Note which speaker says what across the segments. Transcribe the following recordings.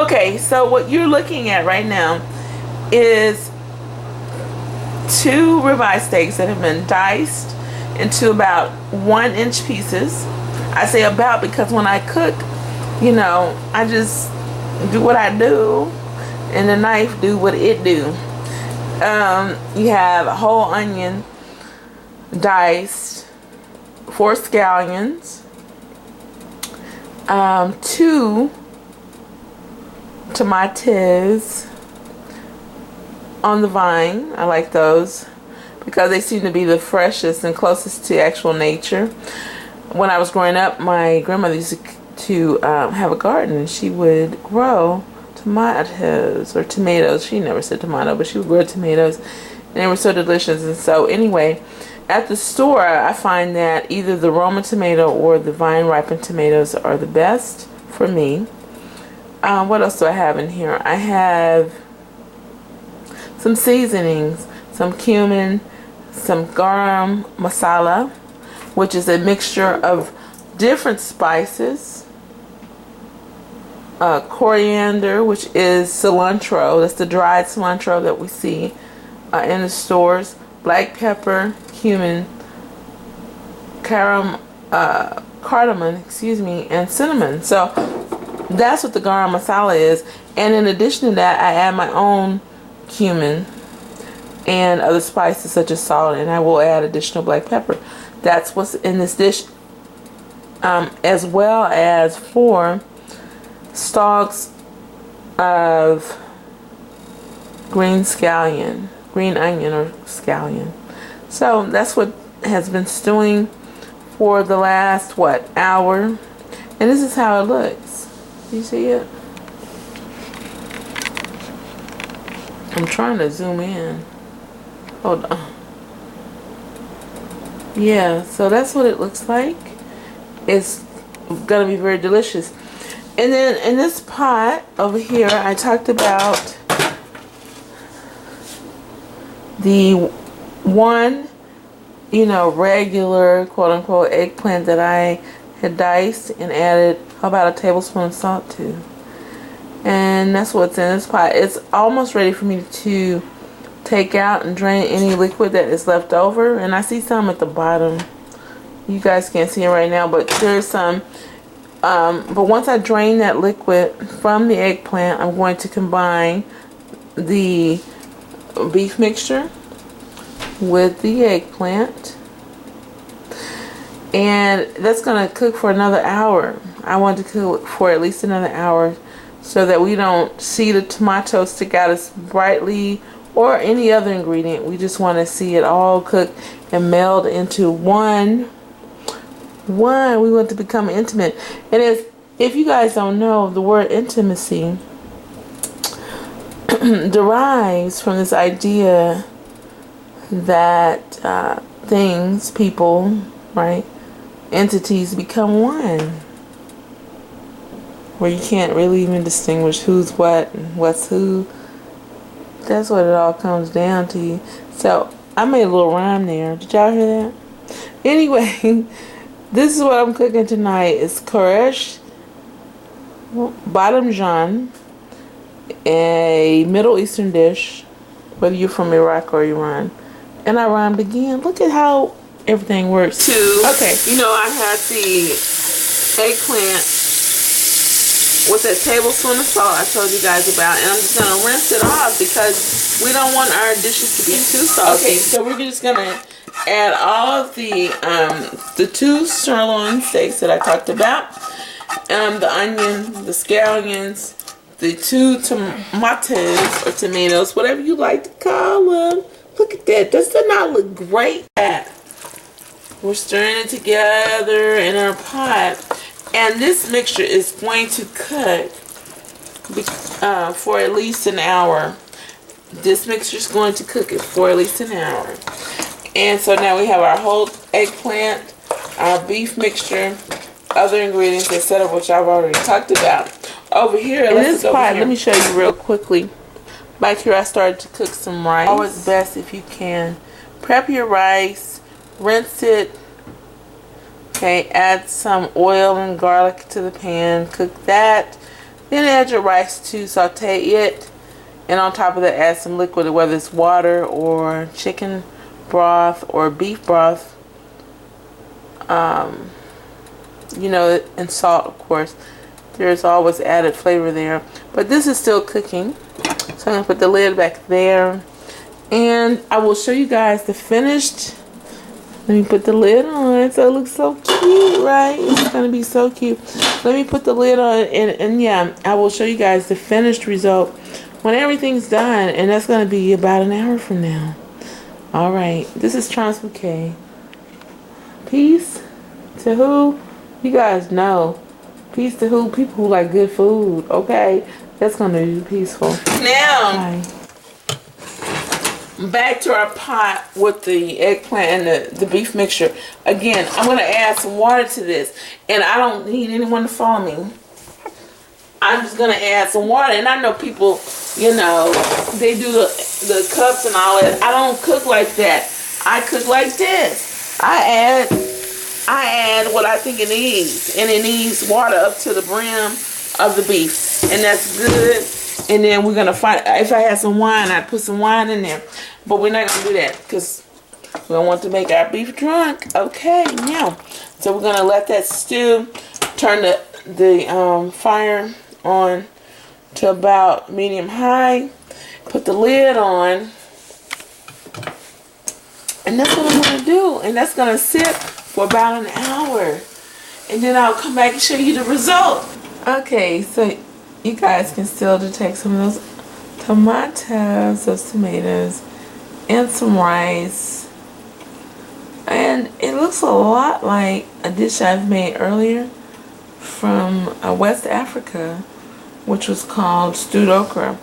Speaker 1: Okay, so what you're looking at right now is 2 ribeye steaks that have been diced into about 1-inch pieces. I say about because when I cook, you know, I just do what I do and the knife do what it do. You have a whole onion diced, 4 scallions, 2 tomatoes on the vine. I like those because they seem to be the freshest and closest to actual nature. When I was growing up, my grandmother used to have a garden, and she would grow tomatoes or tomatoes. She never said tomato, but she would grow tomatoes, and they were so delicious. And so anyway, at the store I find that either the Roma tomato or the vine ripened tomatoes are the best for me. What else do I have in here? I have some seasonings, some cumin, some garam masala, which is a mixture of different spices, coriander, which is cilantro, that's the dried cilantro that we see in the stores, black pepper, cumin, cardamom, and cinnamon. So that's what the garam masala is. And in addition to that, I add my own cumin and other spices such as salt, and I will add additional black pepper. That's what's in this dish, as well as 4 stalks of green onion or scallion. So that's what has been stewing for the last hour, and this is how it looks. You see it? I'm trying to zoom in. Hold on. Yeah, so that's what it looks like. It's gonna be very delicious. And then in this pot over here, I talked about the one, regular quote unquote eggplant that I had diced and added about a tablespoon of salt to. And that's what's in this pot. It's almost ready for me to take out and drain any liquid that is left over. And I see some at the bottom. You guys can't see it right now, but there's some. But once I drain that liquid from the eggplant, I'm going to combine the beef mixture with the eggplant, and that's going to cook for another hour. I want to cook for at least another hour so that we don't see the tomato stick out as brightly or any other ingredient. We just want to see it all cook and meld into one. We want to become intimate. And if you guys don't know, the word intimacy derives from this idea that things, people, right, entities become one, where you can't really even distinguish who's what and what's who. That's what it all comes down to. So I made a little rhyme there. Did y'all hear that? Anyway, this is what I'm cooking tonight. It's KORESH Bademjan, a Middle Eastern dish, whether you're from Iraq or Iran. And I rhymed again. Look at how everything works. Okay, I had the eggplant with that tablespoon of salt I told you guys about, and I'm just gonna rinse it off because we don't want our dishes to be too salty. Okay, so we're just gonna add all of the 2 sirloin steaks that I talked about, the onion, the scallions, the 2 tomatoes or tomatoes, whatever you like to call them. Look at that. Does that not look great? We're stirring it together in our pot, and this mixture is going to cook for at least an hour. This mixture is going to cook it for at least an hour. And so now we have our whole eggplant, our beef mixture, other ingredients, etc., which I've already talked about. Over here, in this pot, let me show you real quickly. Back here, I started to cook some rice. Always best if you can prep your rice, rinse it. Okay, add some oil and garlic to the pan. Cook that. Then add your rice to saute it. And on top of that, add some liquid, whether it's water or chicken broth or beef broth. You know, and salt, of course. There's always added flavor there. But this is still cooking. So I'm going to put the lid back there. And I will show you guys the finished. Let me put the lid on so it looks so cute, right? It's going to be so cute. Let me put the lid on and yeah, I will show you guys the finished result when everything's done. And that's going to be about an hour from now. Alright, this is Trans Bouquet. Peace to who? You guys know. Peace to who? People who like good food, okay? That's going to be peaceful. Now, bye. Back to our pot with the eggplant and the beef mixture. Again, I'm going to add some water to this. And I don't need anyone to follow me. I'm just going to add some water. And I know people, you know, they do the cups and all that. I don't cook like that. I cook like this. I add what I think it needs. And it needs water up to the brim of the beef. And that's good. And then we're going to find, if I had some wine, I'd put some wine in there. But we're not going to do that because we don't want to make our beef drunk. Okay, now. So we're going to let that stew. Turn the fire on to about medium high. Put the lid on. And that's what I'm going to do. And that's going to sit for about an hour. And then I'll come back and show you the result. Okay, so you guys can still detect some of those tomatoes, those tomatoes, and some rice. And it looks a lot like a dish I've made earlier from West Africa, which was called stewed okra.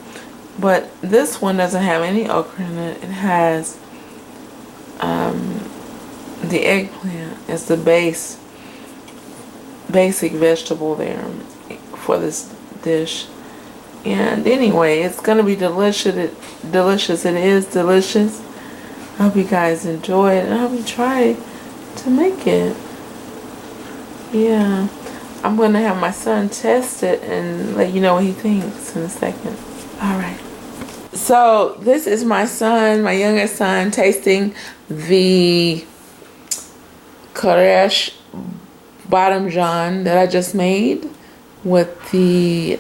Speaker 1: But this one doesn't have any okra in it. It has the eggplant as the basic vegetable there for this dish. And anyway, it's gonna be delicious. It is delicious. I hope you guys enjoy it, and I hope you try to make it. Yeah, I'm gonna have my son test it and let you know what he thinks in a second. All right. So this is my son, my youngest son, tasting the KORESH BADEMJAN that I just made with the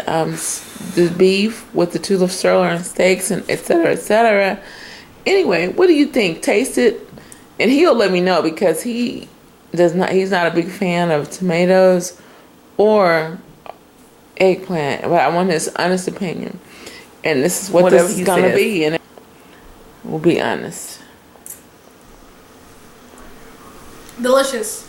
Speaker 1: beef, with the 2 sirloin steaks, and etc., etc. Anyway, what do you think? Taste it, and he'll let me know because he's not a big fan of tomatoes or eggplant, but I want his honest opinion. And this is what this is gonna be, and we'll be honest.
Speaker 2: Delicious.